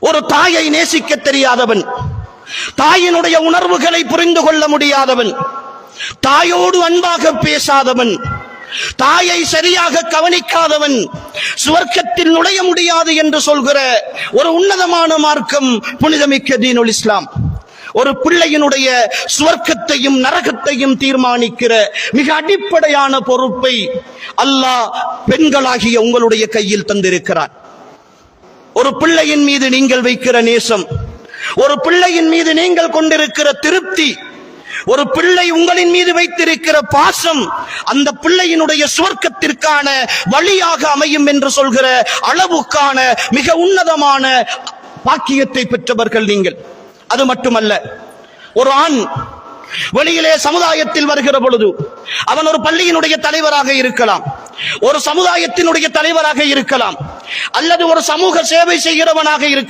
ஒரு தாயை நேசிக்க தெரியாதவன், தாயினுடைய உணர்வுகளை புரிந்து கொள்ள முடியாதவன், தாயோடு அன்பாக பேசாதவன், தாயை சரியாக கவனிக்காதவன் சுவர்க்கத்தில் நுழைய முடியாது என்று சொல்கிற ஒரு உன்னதமான மார்க்கம் புனிதமிக்க தீனுல் இஸ்லாம். ஒரு பிள்ளையினுடைய சுவர்க்கத்தையும் நரகத்தையும் தீர்மானிக்கிற மிக அடிப்படையான பொறுப்பை அல்லாஹ் பெண்களாகிய உங்களுடைய கையில் தந்திருக்கிறார். ஒரு பிள்ளையின் மீது நீங்கள் வைக்கிற நேசம், ஒரு பிள்ளையின் மீது நீங்கள் கொண்டிருக்கிற திருப்தி, ஒரு பிள்ளை உங்களின் மீது வைத்திருக்கிற பாசம் அந்த பிள்ளையினுடைய சுவர்க்கத்திற்கான வழியாக அமையும் என்று சொல்கிற அளவுக்கான மிக உன்னதமான பாக்கியத்தை பெற்றவர்கள் நீங்கள். அது மட்டுமல்ல, ஒரு ஆண் வெளியிலே சமுதாயத்தில் வருகிற பொழுது அவன் ஒரு பள்ளியினுடைய தலைவராக இருக்கலாம், ஒரு சமுதாயத்தினுடைய தலைவராக இருக்கலாம், அல்லது ஒரு சமூக சேவை செய்கிறவனாக இருக்கலாம்.